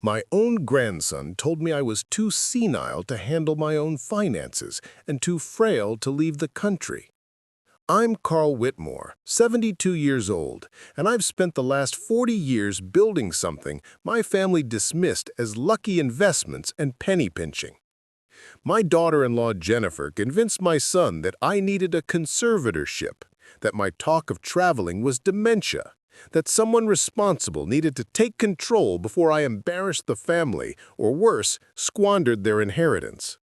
My own grandson told me I was too senile to handle my own finances and too frail to leave the country. I'm Carl Whitmore, 72 years old, and I've spent the last 40 years building something my family dismissed as lucky investments and penny pinching. My daughter-in-law Jennifer convinced my son that I needed a conservatorship, that my talk of traveling was dementia, that someone responsible needed to take control before I embarrassed the family, or worse, squandered their inheritance.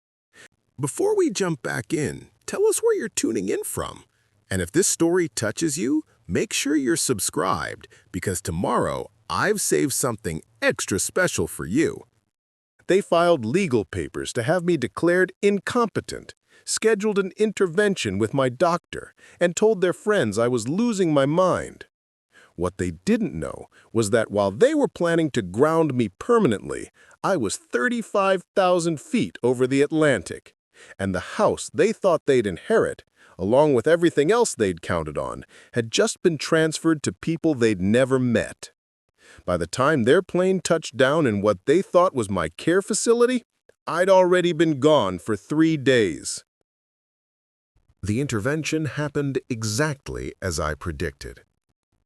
Before we jump back in, tell us where you're tuning in from. And if this story touches you, make sure you're subscribed, because tomorrow I've saved something extra special for you. They filed legal papers to have me declared incompetent, scheduled an intervention with my doctor, and told their friends I was losing my mind. What they didn't know was that while they were planning to ground me permanently, I was 35,000 feet over the Atlantic, and the house they thought they'd inherit, along with everything else they'd counted on, had just been transferred to people they'd never met. By the time their plane touched down in what they thought was my care facility, I'd already been gone for 3 days. The intervention happened exactly as I predicted.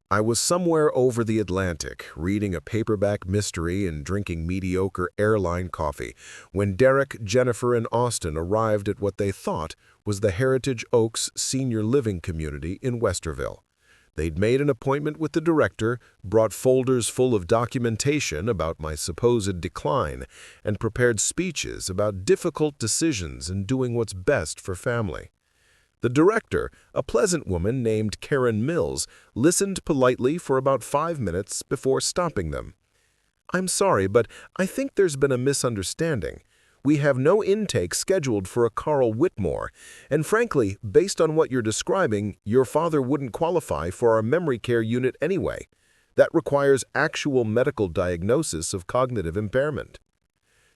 I was somewhere over the Atlantic, reading a paperback mystery and drinking mediocre airline coffee, when Derek, Jennifer, and Austin arrived at what they thought was the Heritage Oaks senior living community in Westerville. They'd made an appointment with the director, brought folders full of documentation about my supposed decline, and prepared speeches about difficult decisions and doing what's best for family. The director, a pleasant woman named Karen Mills, listened politely for about 5 minutes before stopping them. "I'm sorry, but I think there's been a misunderstanding. We have no intake scheduled for a Carl Whitmore, and frankly, based on what you're describing, your father wouldn't qualify for our memory care unit anyway. That requires actual medical diagnosis of cognitive impairment."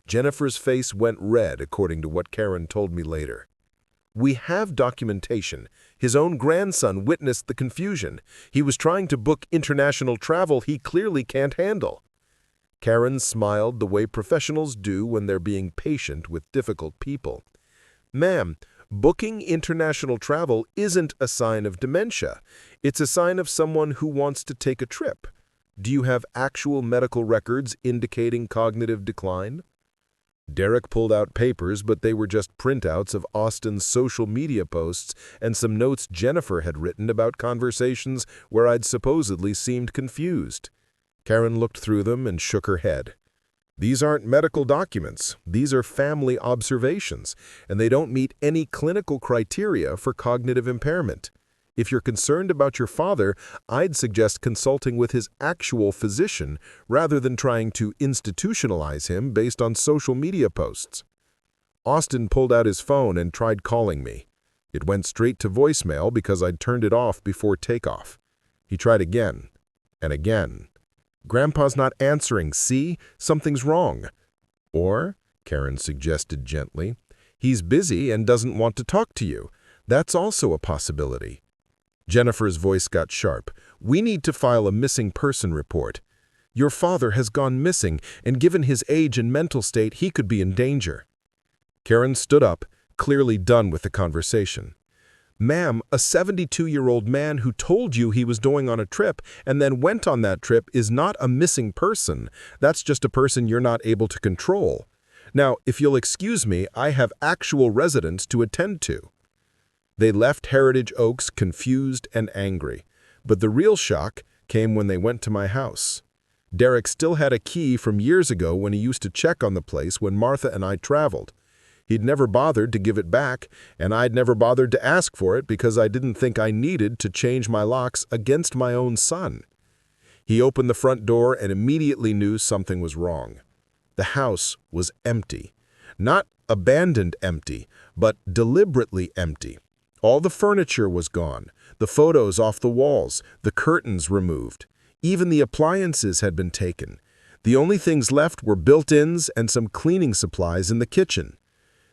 Jennifer's face went red, according to what Karen told me later. "We have documentation. His own grandson witnessed the confusion. He was trying to book international travel he clearly can't handle." Karen smiled the way professionals do when they're being patient with difficult people. "Ma'am, booking international travel isn't a sign of dementia. It's a sign of someone who wants to take a trip. Do you have actual medical records indicating cognitive decline?" Derek pulled out papers, but they were just printouts of Austin's social media posts and some notes Jennifer had written about conversations where I'd supposedly seemed confused. Karen looked through them and shook her head. "These aren't medical documents. These are family observations, and they don't meet any clinical criteria for cognitive impairment. If you're concerned about your father, I'd suggest consulting with his actual physician rather than trying to institutionalize him based on social media posts." Austin pulled out his phone and tried calling me. It went straight to voicemail because I'd turned it off before takeoff. He tried again and again. "Grandpa's not answering, see? Something's wrong." Or, Karen suggested gently, "he's busy and doesn't want to talk to you. That's also a possibility." Jennifer's voice got sharp. "We need to file a missing person report. Your father has gone missing, and given his age and mental state, he could be in danger." Karen stood up, clearly done with the conversation. "Ma'am, a 72-year-old man who told you he was going on a trip and then went on that trip is not a missing person. That's just a person you're not able to control. Now, if you'll excuse me, I have actual residents to attend to." They left Heritage Oaks confused and angry, but the real shock came when they went to my house. Derek still had a key from years ago when he used to check on the place when Martha and I traveled. He'd never bothered to give it back, and I'd never bothered to ask for it because I didn't think I needed to change my locks against my own son. He opened the front door and immediately knew something was wrong. The house was empty. Not abandoned empty, but deliberately empty. All the furniture was gone, the photos off the walls, the curtains removed. Even the appliances had been taken. The only things left were built-ins and some cleaning supplies in the kitchen.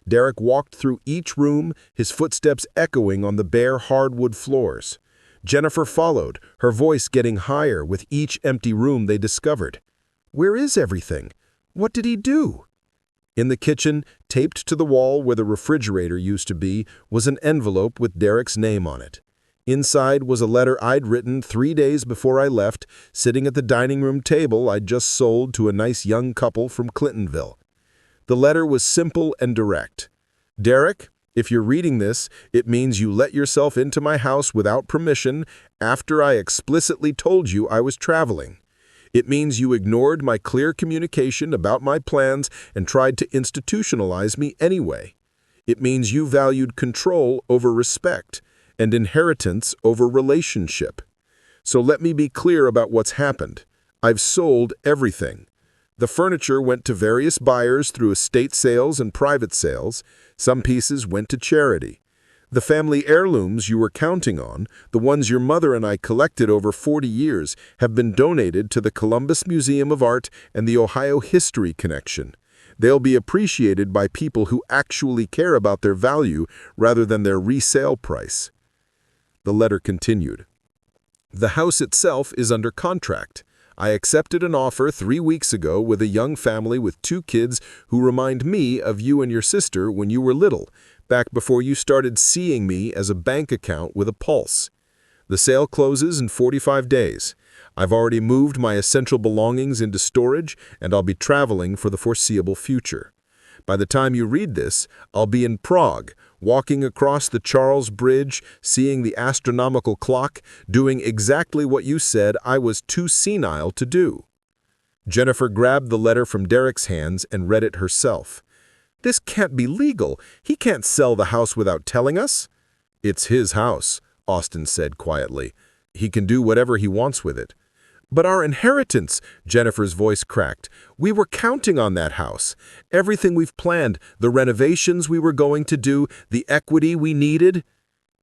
Derek walked through each room, his footsteps echoing on the bare hardwood floors. Jennifer followed, her voice getting higher with each empty room they discovered. "Where is everything? What did he do? In the kitchen, taped to the wall where the refrigerator used to be, was an envelope with Derek's name on it. Inside was a letter I'd written 3 days before I left, sitting at the dining room table I'd just sold to a nice young couple from Clintonville. The letter was simple and direct. Derek, if you're reading this, it means you let yourself into my house without permission after I explicitly told you I was traveling. It means you ignored my clear communication about my plans and tried to institutionalize me anyway. It means you valued control over respect and inheritance over relationship. So let me be clear about what's happened. I've sold everything. The furniture went to various buyers through estate sales and private sales. Some pieces went to charity. The family heirlooms you were counting on, the ones your mother and I collected over 40 years, have been donated to the Columbus Museum of Art and the Ohio History Connection. They'll be appreciated by people who actually care about their value rather than their resale price. The letter continued. The house itself is under contract. I accepted an offer 3 weeks ago with a young family with 2 kids who remind me of you and your sister when you were little, back before you started seeing me as a bank account with a pulse. The sale closes in 45 days. I've already moved my essential belongings into storage, and I'll be traveling for the foreseeable future. By the time you read this, I'll be in Prague, walking across the Charles Bridge, seeing the astronomical clock, doing exactly what you said I was too senile to do. Jennifer grabbed the letter from Derek's hands and read it herself. This can't be legal. He can't sell the house without telling us. It's his house, Austin said quietly. He can do whatever he wants with it. But our inheritance, Jennifer's voice cracked. We were counting on that house. Everything we've planned, the renovations we were going to do, the equity we needed.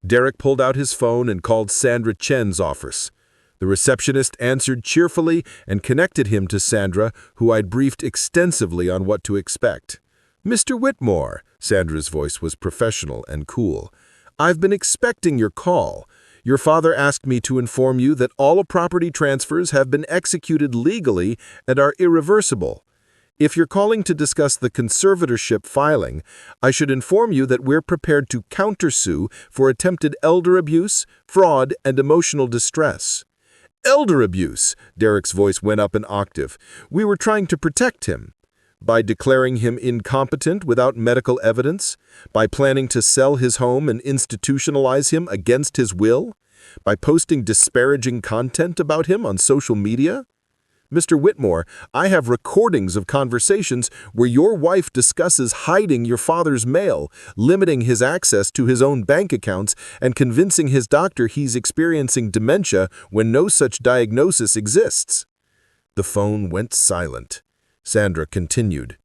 Derek pulled out his phone and called Sandra Chen's office. The receptionist answered cheerfully and connected him to Sandra, who I'd briefed extensively on what to expect. Mr. Whitmore, Sandra's voice was professional and cool. I've been expecting your call. Your father asked me to inform you that all property transfers have been executed legally and are irreversible. If you're calling to discuss the conservatorship filing, I should inform you that we're prepared to countersue for attempted elder abuse, fraud, and emotional distress. Elder abuse, Derek's voice went up an octave. We were trying to protect him. By declaring him incompetent without medical evidence? By planning to sell his home and institutionalize him against his will? By posting disparaging content about him on social media? Mr. Whitmore, I have recordings of conversations where your wife discusses hiding your father's mail, limiting his access to his own bank accounts, and convincing his doctor he's experiencing dementia when no such diagnosis exists. The phone went silent. Sandra continued.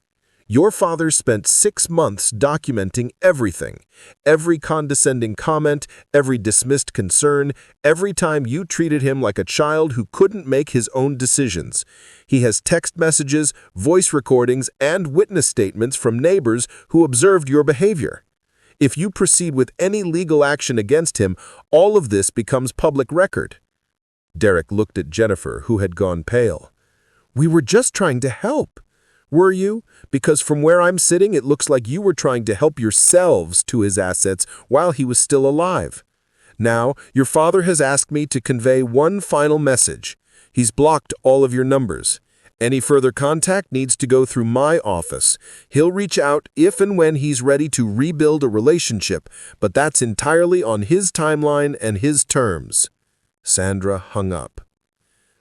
Your father spent 6 months documenting everything, every condescending comment, every dismissed concern, every time you treated him like a child who couldn't make his own decisions. He has text messages, voice recordings, and witness statements from neighbors who observed your behavior. If you proceed with any legal action against him, all of this becomes public record. Derek looked at Jennifer, who had gone pale. We were just trying to help. Were you? Because from where I'm sitting, it looks like you were trying to help yourselves to his assets while he was still alive. Now, your father has asked me to convey one final message. He's blocked all of your numbers. Any further contact needs to go through my office. He'll reach out if and when he's ready to rebuild a relationship, but that's entirely on his timeline and his terms. Sandra hung up.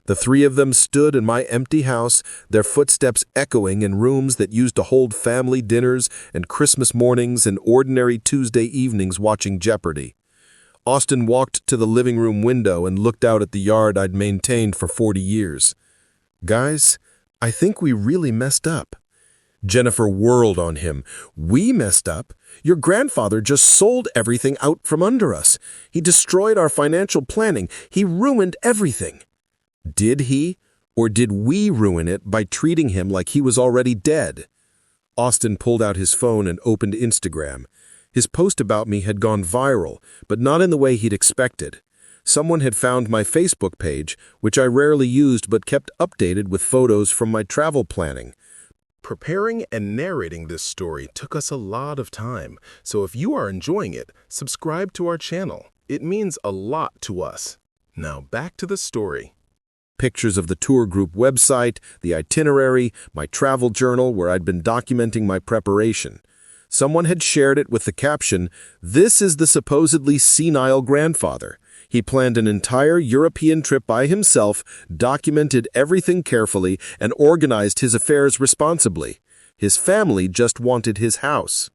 The 3 of them stood in my empty house, their footsteps echoing in rooms that used to hold family dinners and Christmas mornings and ordinary Tuesday evenings watching Jeopardy. Austin walked to the living room window and looked out at the yard I'd maintained for 40 years. Guys, I think we really messed up. Jennifer whirled on him. We messed up? Your grandfather just sold everything out from under us. He destroyed our financial planning. He ruined everything. Did he, or did we ruin it by treating him like he was already dead? Austin pulled out his phone and opened Instagram. His post about me had gone viral, but not in the way he'd expected. Someone had found my Facebook page, which I rarely used but kept updated with photos from my travel planning. Preparing and narrating this story took us a lot of time, so if you are enjoying it, subscribe to our channel. It means a lot to us. Now back to the story. Pictures of the tour group website, the itinerary, my travel journal where I'd been documenting my preparation. Someone had shared it with the caption, "This is the supposedly senile grandfather. He planned an entire European trip by himself, documented everything carefully, and organized his affairs responsibly. His family just wanted his house."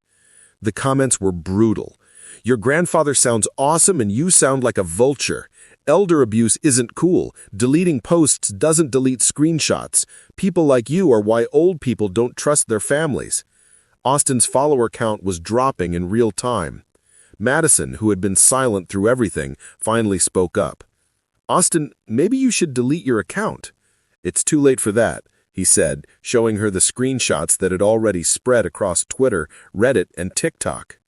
The comments were brutal. "Your grandfather sounds awesome and you sound like a vulture. Elder abuse isn't cool. Deleting posts doesn't delete screenshots. People like you are why old people don't trust their families." Austin's follower count was dropping in real time. Madison, who had been silent through everything, finally spoke up. "Austin, maybe you should delete your account." "It's too late for that," he said, showing her the screenshots that had already spread across Twitter, Reddit, and TikTok.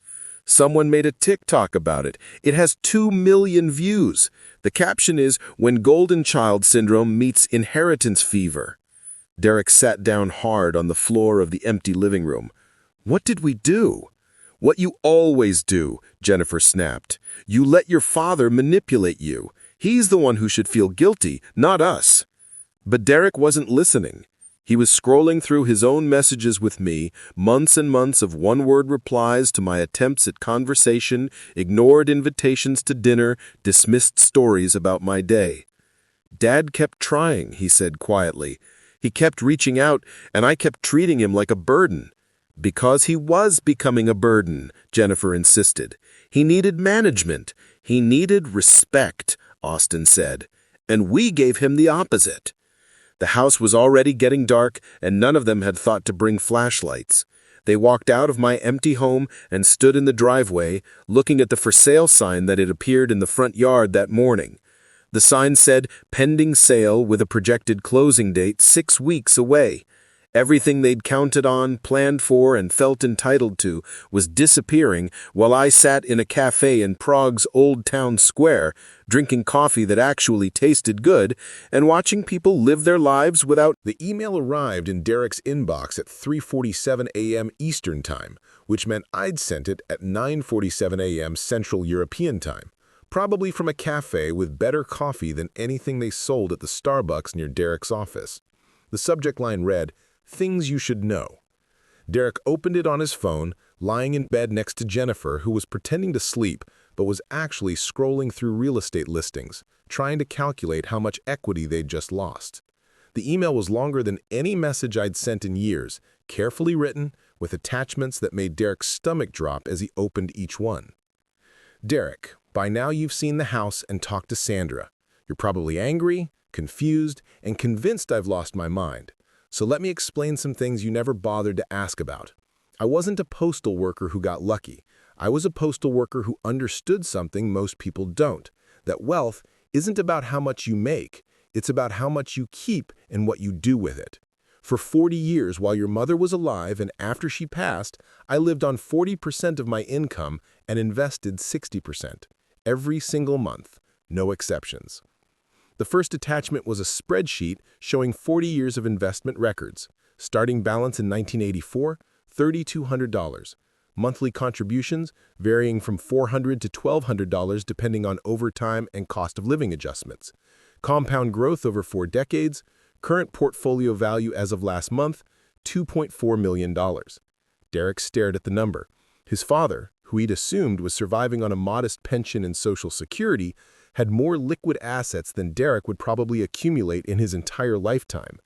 "Someone made a TikTok about it. It has 2 million views. The caption is, 'When Golden Child Syndrome meets Inheritance Fever.'" Derek sat down hard on the floor of the empty living room. "What did we do?" "What you always do," Jennifer snapped. "You let your father manipulate you. He's the one who should feel guilty, not us." But Derek wasn't listening. He was scrolling through his own messages with me, months and months of one-word replies to my attempts at conversation, ignored invitations to dinner, dismissed stories about my day. "Dad kept trying," he said quietly. "He kept reaching out, and I kept treating him like a burden." "Because he was becoming a burden," Jennifer insisted. "He needed management. He needed respect," Austin said. "And we gave him the opposite." The house was already getting dark, and none of them had thought to bring flashlights. They walked out of my empty home and stood in the driveway, looking at the for sale sign that had appeared in the front yard that morning. The sign said, "Pending sale with a projected closing date 6 weeks away." Everything they'd counted on, planned for, and felt entitled to was disappearing while I sat in a cafe in Prague's Old Town Square, drinking coffee that actually tasted good, and watching people live their lives without... The email arrived in Derek's inbox at 3:47 a.m. Eastern Time, which meant I'd sent it at 9:47 a.m. Central European Time, probably from a cafe with better coffee than anything they sold at the Starbucks near Derek's office. The subject line read, "Things you should know." Derek opened it on his phone, lying in bed next to Jennifer, who was pretending to sleep, but was actually scrolling through real estate listings, trying to calculate how much equity they'd just lost. The email was longer than any message I'd sent in years, carefully written, with attachments that made Derek's stomach drop as he opened each one. "Derek, by now you've seen the house and talked to Sandra. You're probably angry, confused, and convinced I've lost my mind. So let me explain some things you never bothered to ask about. I wasn't a postal worker who got lucky. I was a postal worker who understood something most people don't, that wealth isn't about how much you make, it's about how much you keep and what you do with it. For 40 years while your mother was alive and after she passed, I lived on 40% of my income and invested 60%, every single month, no exceptions." The first attachment was a spreadsheet showing 40 years of investment records. Starting balance in 1984, $3,200. Monthly contributions varying from $400 to $1,200 depending on overtime and cost of living adjustments. Compound growth over 4 decades. Current portfolio value as of last month, $2.4 million. Derek stared at the number. His father, who he'd assumed was surviving on a modest pension and Social Security, had more liquid assets than Derek would probably accumulate in his entire lifetime.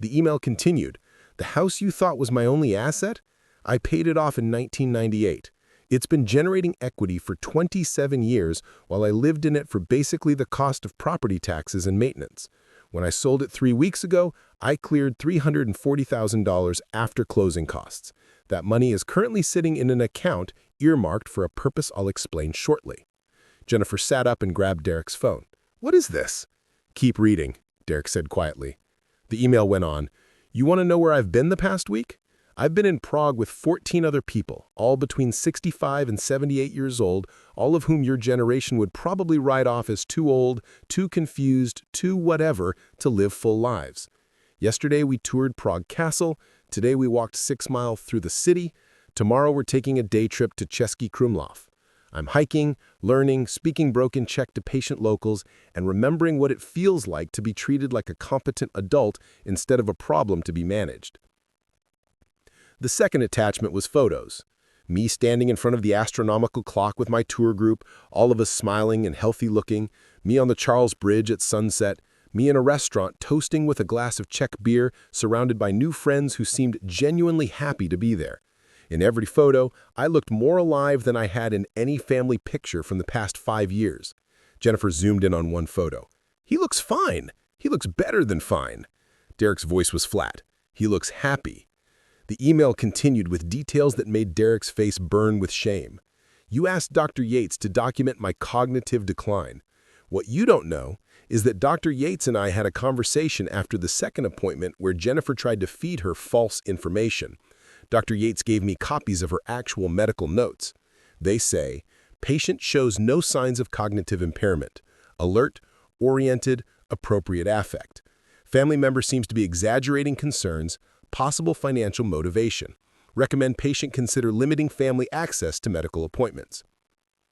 The email continued, "The house you thought was my only asset? I paid it off in 1998. It's been generating equity for 27 years while I lived in it for basically the cost of property taxes and maintenance. When I sold it 3 weeks ago, I cleared $340,000 after closing costs. That money is currently sitting in an account earmarked for a purpose I'll explain shortly." Jennifer sat up and grabbed Derek's phone. "What is this?" "Keep reading," Derek said quietly. The email went on. "You want to know where I've been the past week? I've been in Prague with 14 other people, all between 65 and 78 years old, all of whom your generation would probably write off as too old, too confused, too whatever to live full lives. Yesterday we toured Prague Castle. Today we walked 6 miles through the city. Tomorrow we're taking a day trip to Český Krumlov. I'm hiking, learning, speaking broken Czech to patient locals, and remembering what it feels like to be treated like a competent adult instead of a problem to be managed. The second attachment was photos. Me standing in front of the astronomical clock with my tour group, all of us smiling and healthy looking, me on the Charles Bridge at sunset, me in a restaurant toasting with a glass of Czech beer, surrounded by new friends who seemed genuinely happy to be there. In every photo, I looked more alive than I had in any family picture from the past 5 years. Jennifer zoomed in on one photo. "He looks fine. He looks better than fine." Derek's voice was flat. "He looks happy." The email continued with details that made Derek's face burn with shame. "You asked Dr. Yates to document my cognitive decline. What you don't know is that Dr. Yates and I had a conversation after the second appointment where Jennifer tried to feed her false information. Dr. Yates gave me copies of her actual medical notes. They say, patient shows no signs of cognitive impairment. Alert, oriented, appropriate affect. Family member seems to be exaggerating concerns, possible financial motivation. Recommend patient consider limiting family access to medical appointments."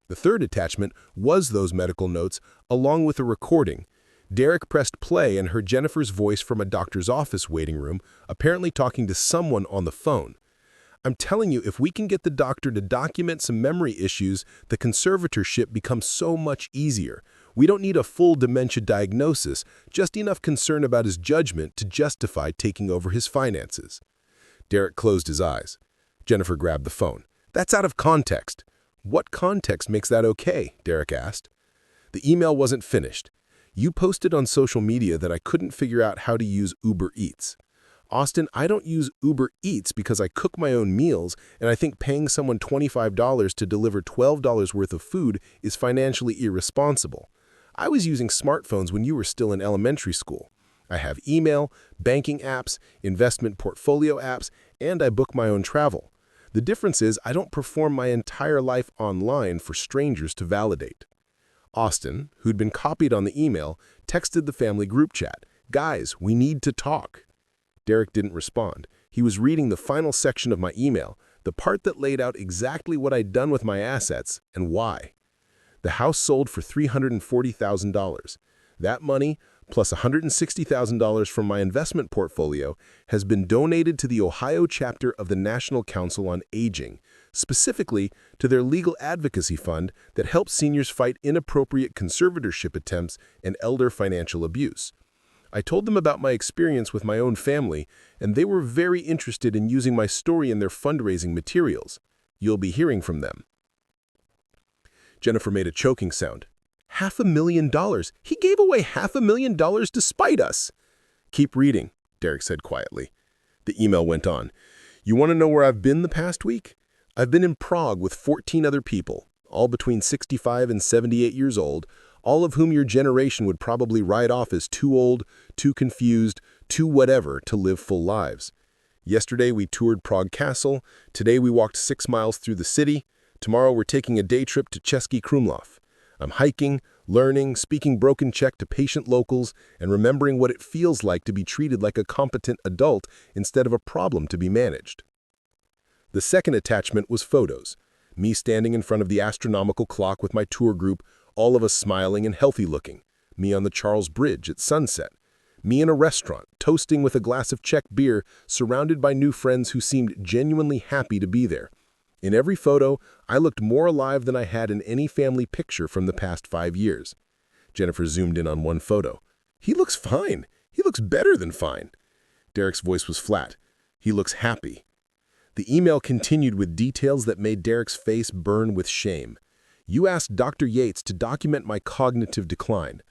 The third attachment was those medical notes, along with a recording. Derek pressed play and heard Jennifer's voice from a doctor's office waiting room, apparently talking to someone on the phone. "I'm telling you, if we can get the doctor to document some memory issues, the conservatorship becomes so much easier. We don't need a full dementia diagnosis, just enough concern about his judgment to justify taking over his finances." Derek closed his eyes. Jennifer grabbed the phone. "That's out of context." "What context makes that okay?" Derek asked. The email wasn't finished. "You posted on social media that I couldn't figure out how to use Uber Eats. Austin, I don't use Uber Eats because I cook my own meals, and I think paying someone $25 to deliver $12 worth of food is financially irresponsible. I was using smartphones when you were still in elementary school. I have email, banking apps, investment portfolio apps, and I book my own travel. The difference is I don't perform my entire life online for strangers to validate." Austin, who'd been copied on the email, texted the family group chat, "Guys, we need to talk." Derek didn't respond. He was reading the final section of my email, the part that laid out exactly what I'd done with my assets and why. The house sold for $340,000. That money, plus $160,000 from my investment portfolio, has been donated to the Ohio chapter of the National Council on Aging, specifically to their legal advocacy fund that helps seniors fight inappropriate conservatorship attempts and elder financial abuse. I told them about my experience with my own family, and they were very interested in using my story in their fundraising materials. You'll be hearing from them." Jennifer made a choking sound. $500,000. He gave away $500,000 to spite us." "Keep reading," Derek said quietly. The email went on. "You want to know where I've been the past week? I've been in Prague with 14 other people, all between 65 and 78 years old, all of whom your generation would probably write off as too old, too confused, too whatever to live full lives. Yesterday we toured Prague Castle, today we walked 6 miles through the city, tomorrow we're taking a day trip to Český Krumlov. I'm hiking, learning, speaking broken Czech to patient locals, and remembering what it feels like to be treated like a competent adult instead of a problem to be managed." The second attachment was photos. Me standing in front of the astronomical clock with my tour group, all of us smiling and healthy looking. Me on the Charles Bridge at sunset. Me in a restaurant, toasting with a glass of Czech beer, surrounded by new friends who seemed genuinely happy to be there. In every photo, I looked more alive than I had in any family picture from the past 5 years. Jennifer zoomed in on one photo. "He looks fine. He looks better than fine." Derek's voice was flat. "He looks happy." The email continued with details that made Derek's face burn with shame. "You asked Dr. Yates to document my cognitive decline.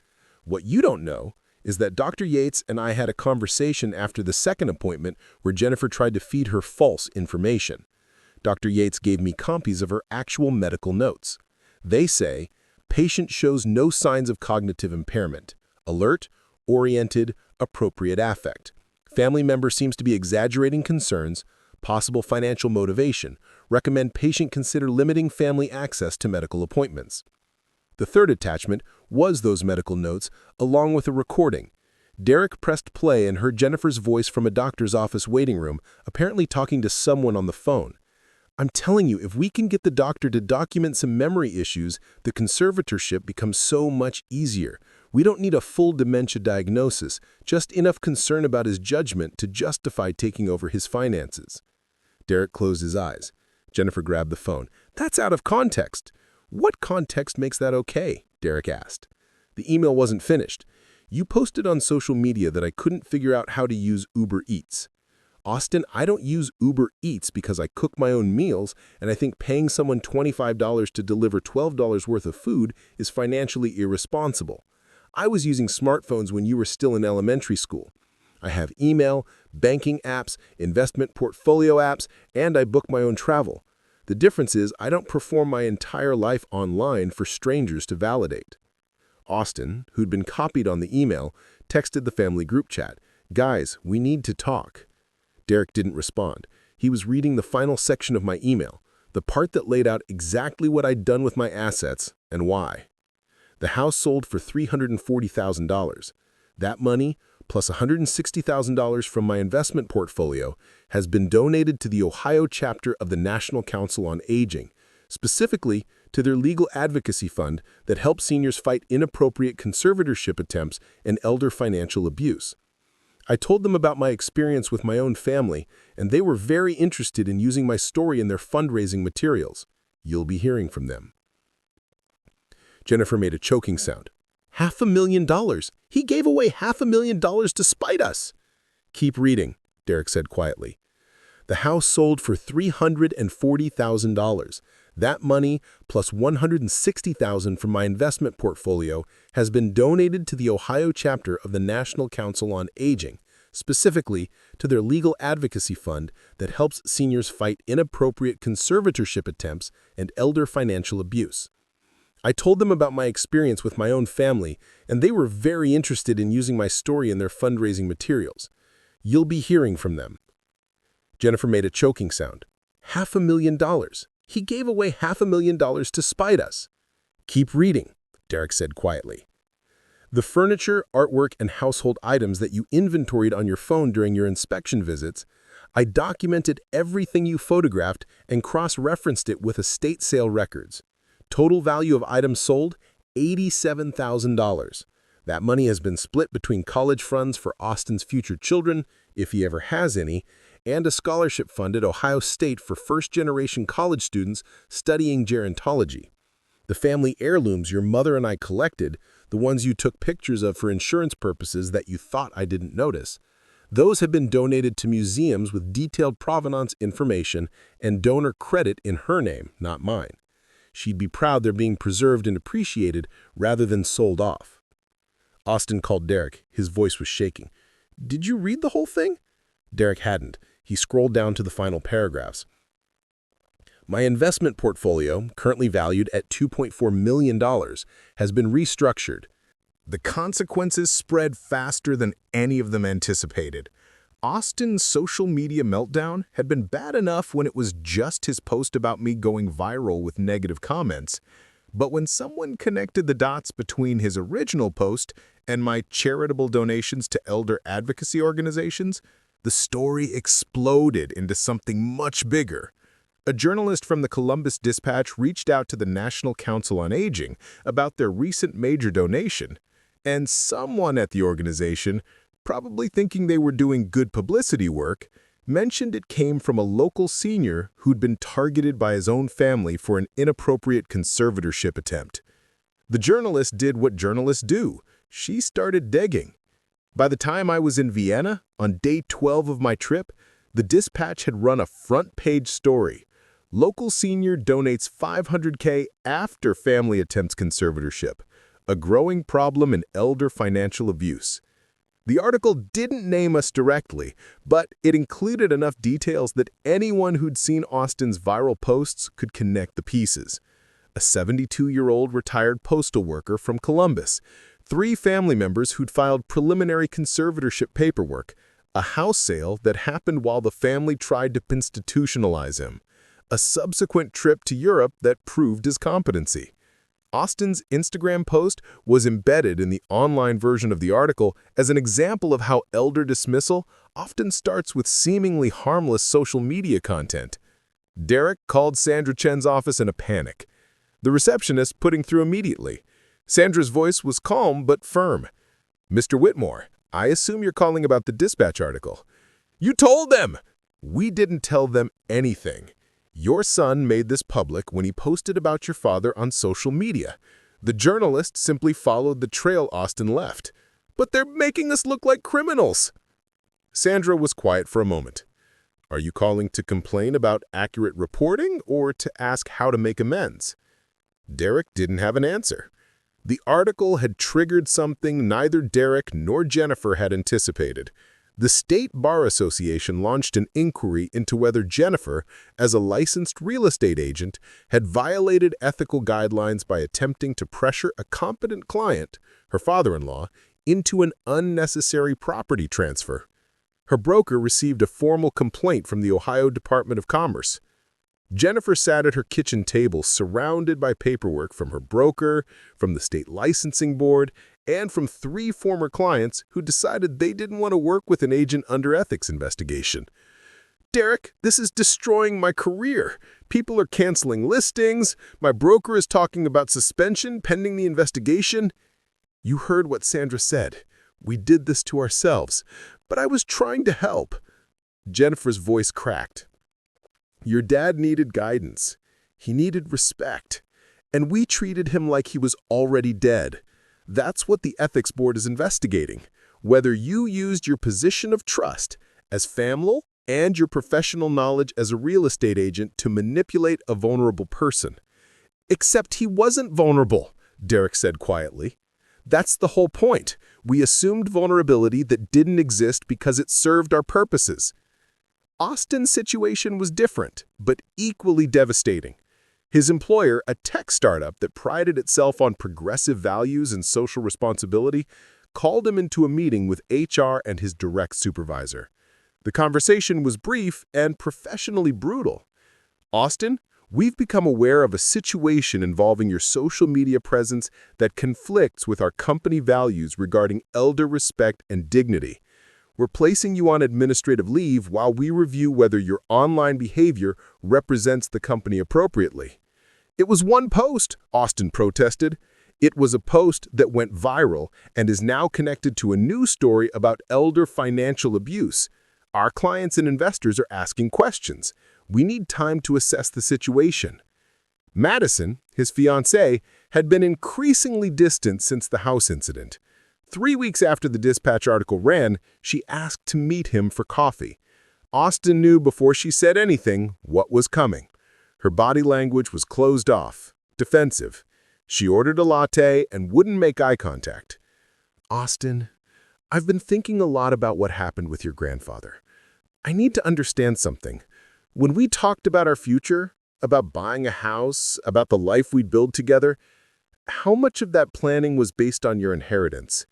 What you don't know is that Dr. Yates and I had a conversation after the second appointment where Jennifer tried to feed her false information. Dr. Yates gave me copies of her actual medical notes. They say, patient shows no signs of cognitive impairment. Alert, oriented, appropriate affect. Family member seems to be exaggerating concerns, possible financial motivation. Recommend patient consider limiting family access to medical appointments." The third attachment was those medical notes, along with a recording. Derek pressed play and heard Jennifer's voice from a doctor's office waiting room, apparently talking to someone on the phone. I'm telling you, if we can get the doctor to document some memory issues, the conservatorship becomes so much easier. We don't need a full dementia diagnosis, just enough concern about his judgment to justify taking over his finances. Derek closed his eyes. Jennifer grabbed the phone. That's out of context. What context makes that okay? Derek asked. The email wasn't finished. You posted on social media that I couldn't figure out how to use Uber Eats. Austin, I don't use Uber Eats because I cook my own meals, and I think paying someone $25 to deliver $12 worth of food is financially irresponsible. I was using smartphones when you were still in elementary school. I have email, banking apps, investment portfolio apps, and I book my own travel. The difference is I don't perform my entire life online for strangers to validate. Austin, who'd been copied on the email, texted the family group chat, "Guys, we need to talk." Derek didn't respond. He was reading the final section of my email, the part that laid out exactly what I'd done with my assets and why. The house sold for $340,000. That money, plus $160,000 from my investment portfolio, has been donated to the Ohio chapter of the National Council on Aging, specifically to their legal advocacy fund that helps seniors fight inappropriate conservatorship attempts and elder financial abuse. I told them about my experience with my own family, and they were very interested in using my story in their fundraising materials. You'll be hearing from them. Jennifer made a choking sound. $500,000! He gave away $500,000 to spite us! Keep reading, Derek said quietly. The house sold for $340,000. That money, plus $160,000 from my investment portfolio, has been donated to the Ohio chapter of the National Council on Aging, specifically to their legal advocacy fund that helps seniors fight inappropriate conservatorship attempts and elder financial abuse. I told them about my experience with my own family, and they were very interested in using my story in their fundraising materials. You'll be hearing from them. Jennifer made a choking sound. $500,000! He gave away $500,000 to spite us. Keep reading, Derek said quietly. The furniture, artwork, and household items that you inventoried on your phone during your inspection visits, I documented everything you photographed and cross-referenced it with estate sale records. Total value of items sold, $87,000. That money has been split between college funds for Austin's future children, if he ever has any, and a scholarship fund at Ohio State for first-generation college students studying gerontology. The family heirlooms your mother and I collected, the ones you took pictures of for insurance purposes that you thought I didn't notice, those have been donated to museums with detailed provenance information and donor credit in her name, not mine. She'd be proud they're being preserved and appreciated rather than sold off. Austin called Derek. His voice was shaking. Did you read the whole thing? Derek hadn't. He scrolled down to the final paragraphs. My investment portfolio, currently valued at $2.4 million, has been restructured. The consequences spread faster than any of them anticipated. Austin's social media meltdown had been bad enough when it was just his post about me going viral with negative comments, but when someone connected the dots between his original post and my charitable donations to elder advocacy organizations, the story exploded into something much bigger. A journalist from the Columbus Dispatch reached out to the National Council on Aging about their recent major donation, and someone at the organization, probably thinking they were doing good publicity work, mentioned it came from a local senior who'd been targeted by his own family for an inappropriate conservatorship attempt. The journalist did what journalists do. She started digging. By the time I was in Vienna, on day 12 of my trip, the Dispatch had run a front-page story. Local senior donates $500K after family attempts conservatorship, a growing problem in elder financial abuse. The article didn't name us directly, but it included enough details that anyone who'd seen Austin's viral posts could connect the pieces. A 72-year-old retired postal worker from Columbus, 3 family members who'd filed preliminary conservatorship paperwork, a house sale that happened while the family tried to institutionalize him, a subsequent trip to Europe that proved his competency. Austin's Instagram post was embedded in the online version of the article as an example of how elder dismissal often starts with seemingly harmless social media content. Derek called Sandra Chen's office in a panic, the receptionist putting through immediately. Sandra's voice was calm but firm. "Mr. Whitmore, I assume you're calling about the dispatch article." "You told them!" "We didn't tell them anything. Your son made this public when he posted about your father on social media. The journalist simply followed the trail Austin left." "But they're making us look like criminals." Sandra was quiet for a moment. "Are you calling to complain about accurate reporting or to ask how to make amends?" Derek didn't have an answer. The article had triggered something neither Derek nor Jennifer had anticipated. The State Bar Association launched an inquiry into whether Jennifer, as a licensed real estate agent, had violated ethical guidelines by attempting to pressure a competent client, her father-in-law, into an unnecessary property transfer. Her broker received a formal complaint from the Ohio Department of Commerce. Jennifer sat at her kitchen table surrounded by paperwork from her broker, from the state licensing board, and from 3 former clients who decided they didn't want to work with an agent under ethics investigation. "Derek, this is destroying my career. People are canceling listings. My broker is talking about suspension pending the investigation." "You heard what Sandra said. We did this to ourselves. But I was trying to help." Jennifer's voice cracked. "Your dad needed guidance. He needed respect. And we treated him like he was already dead. That's what the ethics board is investigating. Whether you used your position of trust as family and your professional knowledge as a real estate agent to manipulate a vulnerable person." "Except he wasn't vulnerable," Derek said quietly. "That's the whole point. We assumed vulnerability that didn't exist because it served our purposes." Austin's situation was different, but equally devastating. His employer, a tech startup that prided itself on progressive values and social responsibility, called him into a meeting with HR and his direct supervisor. The conversation was brief and professionally brutal. "Austin, we've become aware of a situation involving your social media presence that conflicts with our company values regarding elder respect and dignity. We're placing you on administrative leave while we review whether your online behavior represents the company appropriately." "It was one post," Austin protested. "It was a post that went viral and is now connected to a news story about elder financial abuse. Our clients and investors are asking questions. We need time to assess the situation." Madison, his fiancée, had been increasingly distant since the house incident. 3 weeks after the dispatch article ran, she asked to meet him for coffee. Austin knew before she said anything what was coming. Her body language was closed off, defensive. She ordered a latte and wouldn't make eye contact. "Austin, I've been thinking a lot about what happened with your grandfather. I need to understand something. When we talked about our future, about buying a house, about the life we'd build together, how much of that planning was based on your inheritance?"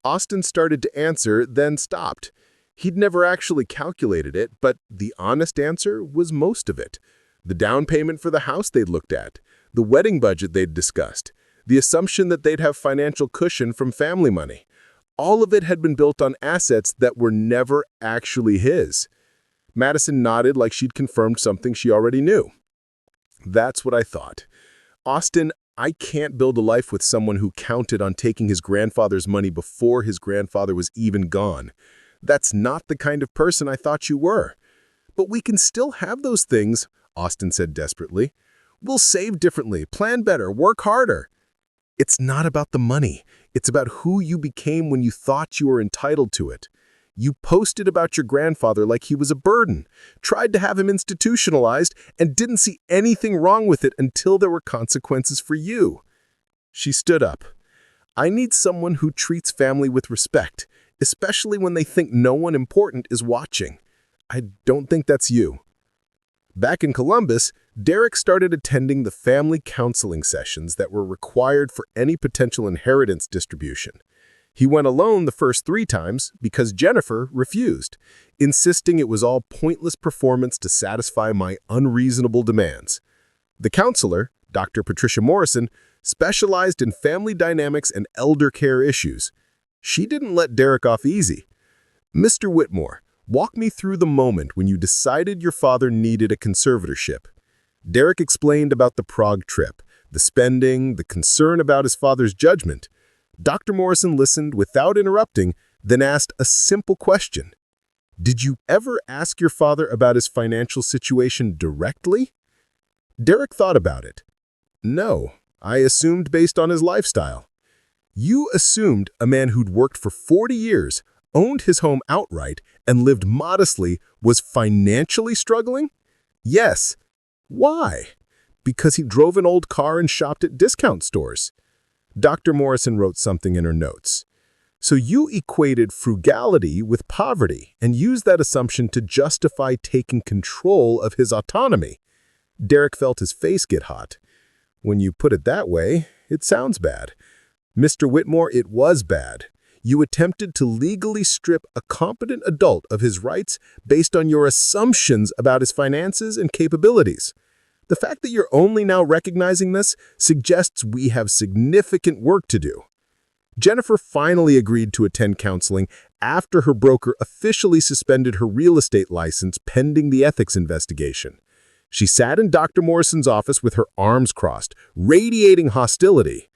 Austin started to answer, then stopped. He'd never actually calculated it, but the honest answer was most of it. The down payment for the house they'd looked at, the wedding budget they'd discussed, the assumption that they'd have financial cushion from family money. All of it had been built on assets that were never actually his. Madison nodded like she'd confirmed something she already knew. "That's what I thought. Austin, I can't build a life with someone who counted on taking his grandfather's money before his grandfather was even gone. That's not the kind of person I thought you were." "But we can still have those things," Austin said desperately. "We'll save differently, plan better, work harder." "It's not about the money. It's about who you became when you thought you were entitled to it. You posted about your grandfather like he was a burden, tried to have him institutionalized, and didn't see anything wrong with it until there were consequences for you." She stood up. "I need someone who treats family with respect, especially when they think no one important is watching. I don't think that's you." Back in Columbus, Derek started attending the family counseling sessions that were required for any potential inheritance distribution. He went alone the first 3 times because Jennifer refused, insisting it was all pointless performance to satisfy my unreasonable demands. The counselor, Dr. Patricia Morrison, specialized in family dynamics and elder care issues. She didn't let Derek off easy. Mr. Whitmore, walk me through the moment when you decided your father needed a conservatorship. Derek explained about the Prague trip, the spending, the concern about his father's judgment. Dr. Morrison listened without interrupting, then asked a simple question. Did you ever ask your father about his financial situation directly? Derek thought about it. No, I assumed based on his lifestyle. You assumed a man who'd worked for 40 years, owned his home outright, and lived modestly was financially struggling? Yes. Why? Because he drove an old car and shopped at discount stores. Dr. Morrison wrote something in her notes. So you equated frugality with poverty and used that assumption to justify taking control of his autonomy. Derek felt his face get hot. When you put it that way, it sounds bad. Mr. Whitmore, it was bad. You attempted to legally strip a competent adult of his rights based on your assumptions about his finances and capabilities. The fact that you're only now recognizing this suggests we have significant work to do. Jennifer finally agreed to attend counseling after her broker officially suspended her real estate license pending the ethics investigation. She sat in Dr. Morrison's office with her arms crossed, radiating hostility.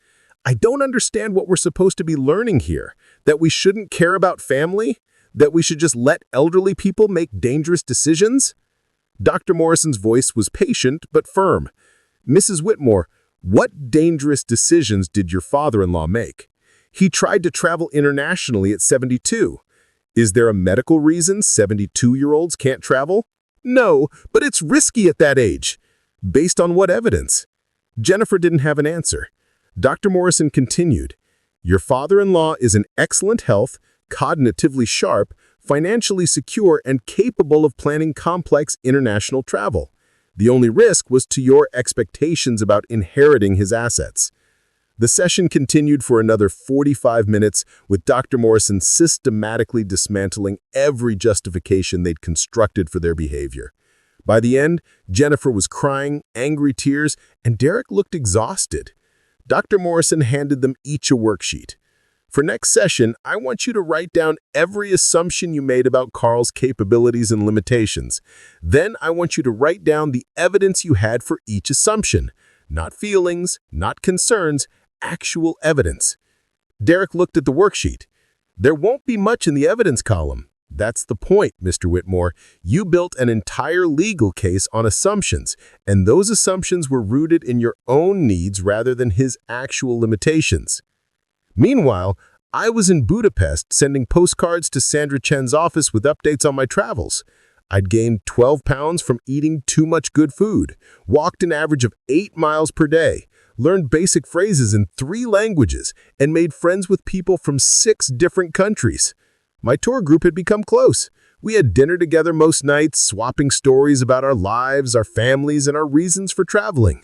I don't understand what we're supposed to be learning here. That we shouldn't care about family? That we should just let elderly people make dangerous decisions? Dr. Morrison's voice was patient but firm. Mrs. Whitmore, what dangerous decisions did your father-in-law make? He tried to travel internationally at 72. Is there a medical reason 72-year-olds can't travel? No, but it's risky at that age. Based on what evidence? Jennifer didn't have an answer. Dr. Morrison continued, your father-in-law is in excellent health, cognitively sharp, financially secure, and capable of planning complex international travel. The only risk was to your expectations about inheriting his assets. The session continued for another 45 minutes, with Dr. Morrison systematically dismantling every justification they'd constructed for their behavior. By the end, Jennifer was crying, angry tears, and Derek looked exhausted. Dr. Morrison handed them each a worksheet. For next session, I want you to write down every assumption you made about Carl's capabilities and limitations. Then I want you to write down the evidence you had for each assumption. Not feelings, not concerns, actual evidence. Derek looked at the worksheet. There won't be much in the evidence column. That's the point, Mr. Whitmore. You built an entire legal case on assumptions, and those assumptions were rooted in your own needs rather than his actual limitations. Meanwhile, I was in Budapest sending postcards to Sandra Chen's office with updates on my travels. I'd gained 12 pounds from eating too much good food, walked an average of 8 miles per day, learned basic phrases in 3 languages, and made friends with people from 6 different countries. My tour group had become close. We had dinner together most nights, swapping stories about our lives, our families, and our reasons for traveling.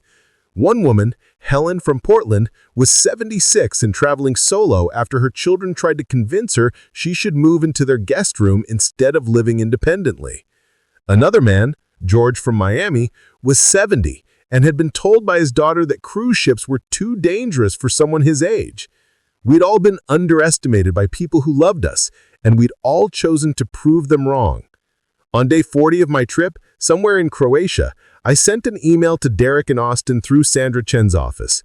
One woman, Helen from Portland, was 76 and traveling solo after her children tried to convince her she should move into their guest room instead of living independently. Another man, George from Miami, was 70 and had been told by his daughter that cruise ships were too dangerous for someone his age. We'd all been underestimated by people who loved us, and we'd all chosen to prove them wrong. On day 40 of my trip, somewhere in Croatia, I sent an email to Derek in Austin through Sandra Chen's office.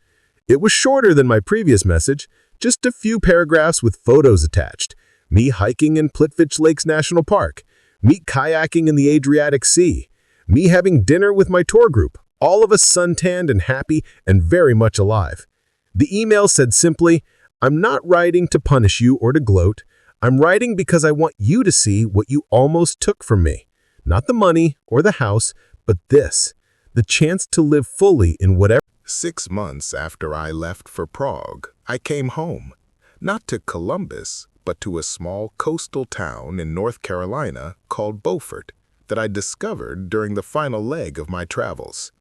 It was shorter than my previous message, just a few paragraphs with photos attached. Me hiking in Plitvice Lakes National Park, me kayaking in the Adriatic Sea, me having dinner with my tour group, all of us suntanned and happy and very much alive. The email said simply, I'm not writing to punish you or to gloat. I'm writing because I want you to see what you almost took from me. Not the money or the house, but this, the chance to live fully in whatever. 6 months after I left for Prague, I came home, not to Columbus, but to a small coastal town in North Carolina called Beaufort that I discovered during the final leg of my travels.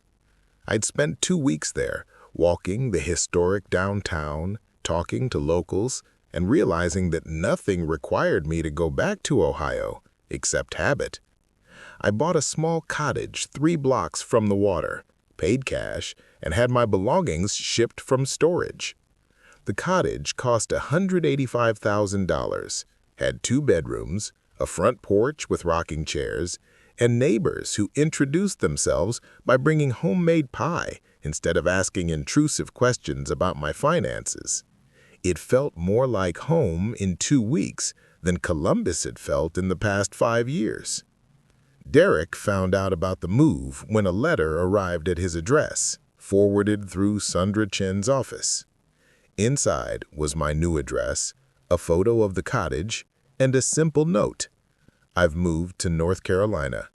I'd spent 2 weeks there, walking the historic downtown, talking to locals, and realizing that nothing required me to go back to Ohio except habit. I bought a small cottage 3 blocks from the water, paid cash, and had my belongings shipped from storage. The cottage cost $185,000, had 2 bedrooms, a front porch with rocking chairs, and neighbors who introduced themselves by bringing homemade pie instead of asking intrusive questions about my finances. It felt more like home in 2 weeks than Columbus had felt in the past 5 years. Derek found out about the move when a letter arrived at his address, forwarded through Sandra Chen's office. Inside was my new address, a photo of the cottage, and a simple note. I've moved to North Carolina.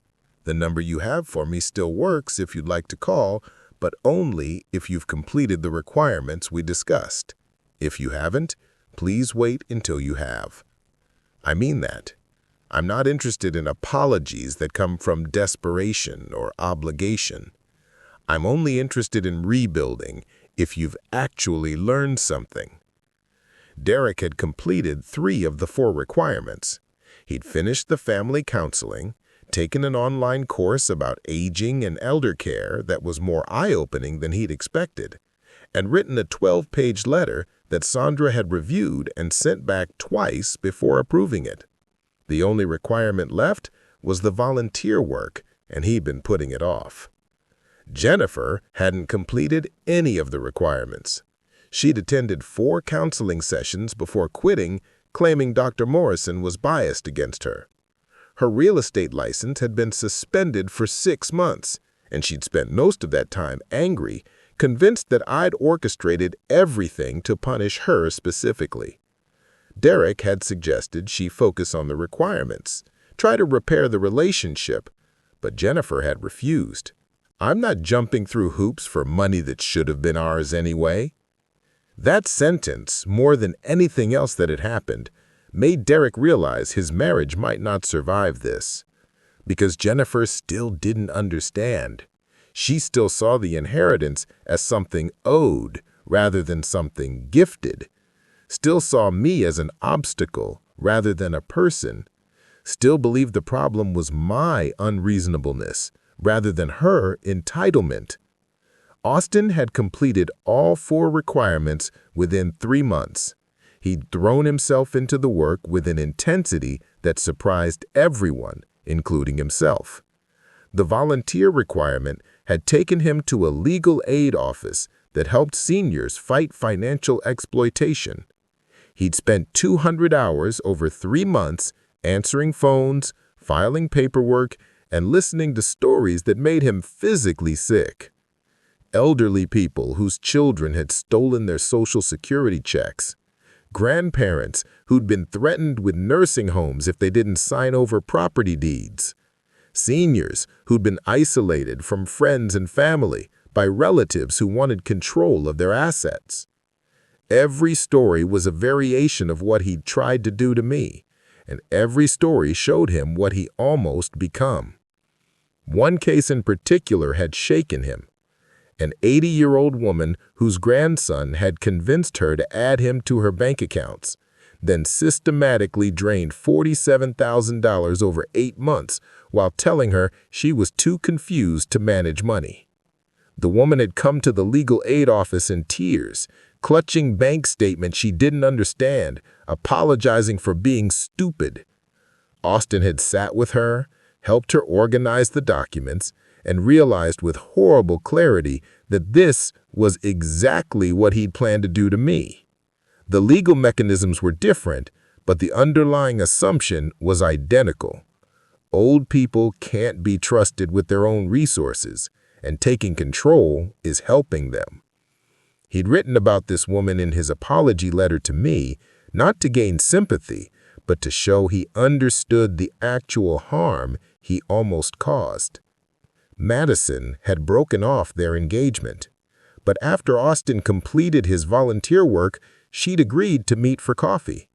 The number you have for me still works if you'd like to call, but only if you've completed the requirements we discussed. If you haven't, please wait until you have. I mean that. I'm not interested in apologies that come from desperation or obligation. I'm only interested in rebuilding if you've actually learned something. Derek had completed 3 of the 4 requirements. He'd finished the family counseling, taken an online course about aging and elder care that was more eye-opening than he'd expected, and written a 12-page letter that Sandra had reviewed and sent back twice before approving it. The only requirement left was the volunteer work, and he'd been putting it off. Jennifer hadn't completed any of the requirements. She'd attended 4 counseling sessions before quitting, claiming Dr. Morrison was biased against her. Her real estate license had been suspended for 6 months, and she'd spent most of that time angry, convinced that I'd orchestrated everything to punish her specifically. Derek had suggested she focus on the requirements, try to repair the relationship, but Jennifer had refused. I'm not jumping through hoops for money that should have been ours anyway. That sentence, more than anything else that had happened, made Derek realize his marriage might not survive this. Because Jennifer still didn't understand. She still saw the inheritance as something owed rather than something gifted. Still saw me as an obstacle rather than a person. Still believed the problem was my unreasonableness rather than her entitlement. Austin had completed all 4 requirements within 3 months. He'd thrown himself into the work with an intensity that surprised everyone, including himself. The volunteer requirement had taken him to a legal aid office that helped seniors fight financial exploitation. He'd spent 200 hours over 3 months answering phones, filing paperwork, and listening to stories that made him physically sick. Elderly people whose children had stolen their Social Security checks. Grandparents who'd been threatened with nursing homes if they didn't sign over property deeds. Seniors who'd been isolated from friends and family by relatives who wanted control of their assets. Every story was a variation of what he'd tried to do to me, and every story showed him what he almost become. One case in particular had shaken him. An 80-year-old woman whose grandson had convinced her to add him to her bank accounts, then systematically drained $47,000 over 8 months while telling her she was too confused to manage money. The woman had come to the legal aid office in tears, clutching bank statements she didn't understand, apologizing for being stupid. Austin had sat with her, helped her organize the documents, and realized with horrible clarity that this was exactly what he'd planned to do to me. The legal mechanisms were different, but the underlying assumption was identical. Old people can't be trusted with their own resources, and taking control is helping them. He'd written about this woman in his apology letter to me, not to gain sympathy, but to show he understood the actual harm he almost caused. Madison had broken off their engagement, but after Austin completed his volunteer work, she'd agreed to meet for coffee.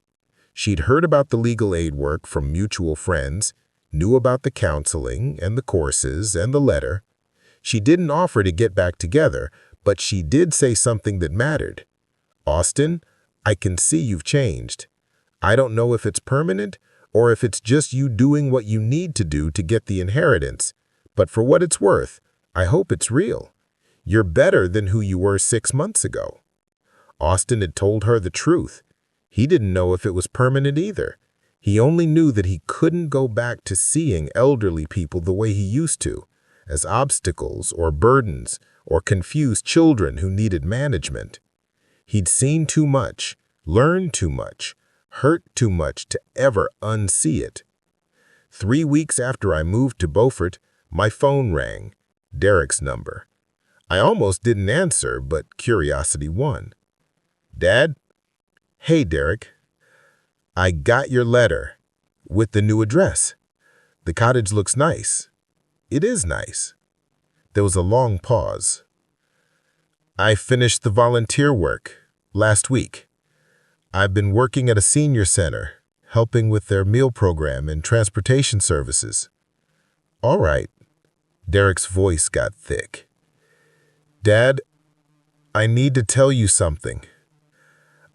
She'd heard about the legal aid work from mutual friends, knew about the counseling and the courses and the letter. She didn't offer to get back together, but she did say something that mattered. "Austin, I can see you've changed. I don't know if it's permanent or if it's just you doing what you need to do to get the inheritance, but for what it's worth, I hope it's real. You're better than who you were 6 months ago." Austin had told her the truth. He didn't know if it was permanent either. He only knew that he couldn't go back to seeing elderly people the way he used to, as obstacles or burdens or confused children who needed management. He'd seen too much, learned too much, hurt too much to ever unsee it. 3 weeks after I moved to Beaufort, my phone rang, Derek's number. I almost didn't answer, but curiosity won. "Dad?" "Hey, Derek. I got your letter with the new address. The cottage looks nice." "It is nice." There was a long pause. "I finished the volunteer work last week. I've been working at a senior center, helping with their meal program and transportation services." "All right." Derek's voice got thick. "Dad, I need to tell you something.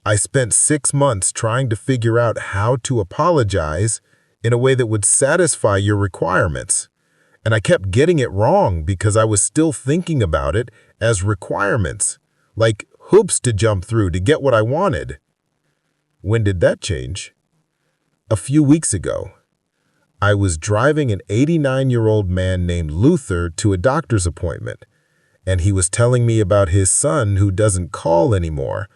I spent 6 months trying to figure out how to apologize in a way that would satisfy your requirements, and I kept getting it wrong because I was still thinking about it as requirements, like hoops to jump through to get what I wanted." "When did that change?" "A few weeks ago. I was driving an 89-year-old man named Luther to a doctor's appointment, and he was telling me about his son who doesn't call anymore,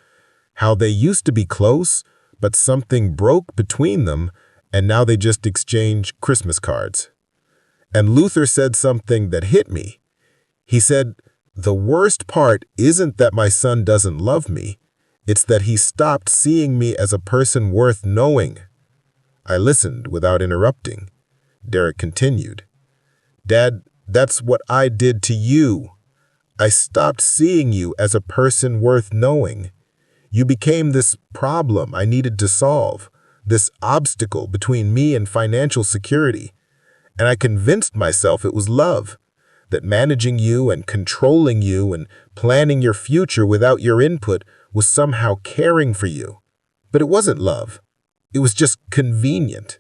how they used to be close, but something broke between them, and now they just exchange Christmas cards. And Luther said something that hit me. He said, 'The worst part isn't that my son doesn't love me. It's that he stopped seeing me as a person worth knowing.'" I listened without interrupting. Derek continued, "Dad, that's what I did to you. I stopped seeing you as a person worth knowing. You became this problem I needed to solve, this obstacle between me and financial security. And I convinced myself it was love, that managing you and controlling you and planning your future without your input was somehow caring for you. But it wasn't love. It was just convenient.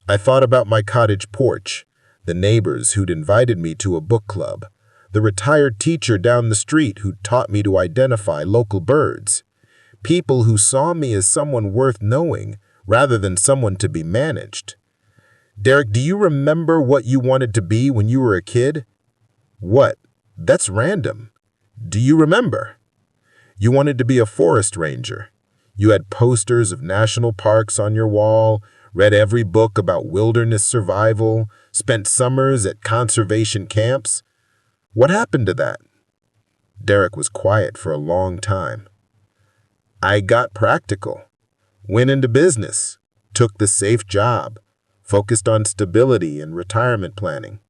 I thought about my cottage porch, the neighbors who'd invited me to a book club, the retired teacher down the street who taught me to identify local birds, people who saw me as someone worth knowing rather than someone to be managed. Derek, do you remember what you wanted to be when you were a kid?" "What? That's random. Do you remember?" "You wanted to be a forest ranger. You had posters of national parks on your wall, read every book about wilderness survival, spent summers at conservation camps. What happened to that?" Derek was quiet for a long time. "I got practical, went into business, took the safe job, focused on stability and retirement planning."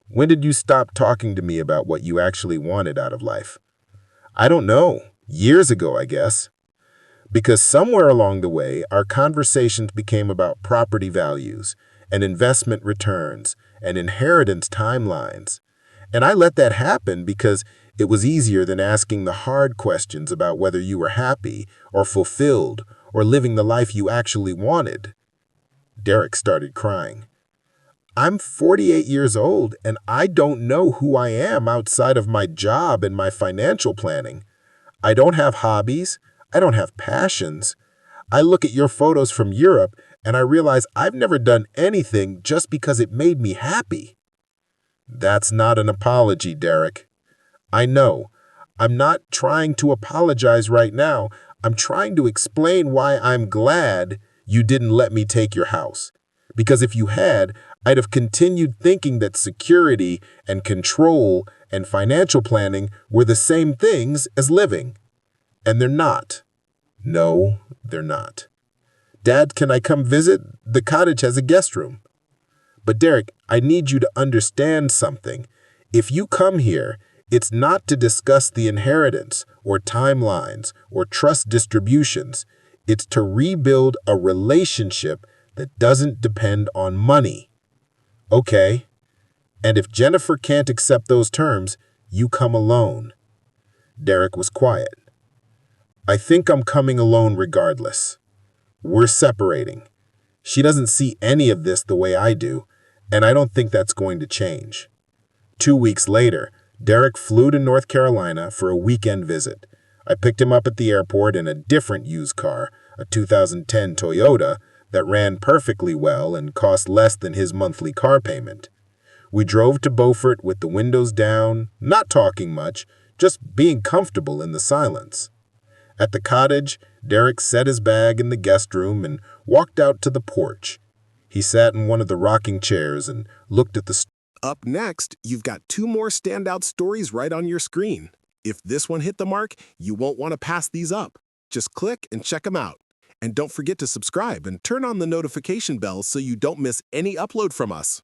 "When did you stop talking to me about what you actually wanted out of life?" "I don't know. Years ago, I guess. Because somewhere along the way, our conversations became about property values and investment returns and inheritance timelines. And I let that happen because it was easier than asking the hard questions about whether you were happy or fulfilled or living the life you actually wanted." Derek started crying. "I'm 48 years old and I don't know who I am outside of my job and my financial planning. I don't have hobbies. I don't have passions. I look at your photos from Europe and I realize I've never done anything just because it made me happy." "That's not an apology, Derek. I know. I'm not trying to apologize right now. I'm trying to explain why I'm glad you didn't let me take your house. Because if you had, I'd have continued thinking that security and control and financial planning were the same things as living. And they're not. No, they're not. Dad, can I come visit? The cottage has a guest room." "But Derek, I need you to understand something. If you come here, it's not to discuss the inheritance or timelines or trust distributions. It's to rebuild a relationship that doesn't depend on money." "Okay. And if Jennifer can't accept those terms, you come alone." Derek was quiet. "I think I'm coming alone regardless. We're separating. She doesn't see any of this the way I do, and I don't think that's going to change." 2 weeks later, Derek flew to North Carolina for a weekend visit. I picked him up at the airport in a different used car, a 2010 Toyota, that ran perfectly well and cost less than his monthly car payment. We drove to Beaufort with the windows down, not talking much, just being comfortable in the silence. At the cottage, Derek set his bag in the guest room and walked out to the porch. He sat in one of the rocking chairs and looked at the Up next, you've got two more standout stories right on your screen. If this one hit the mark, you won't want to pass these up. Just click and check them out. And don't forget to subscribe and turn on the notification bell so you don't miss any upload from us.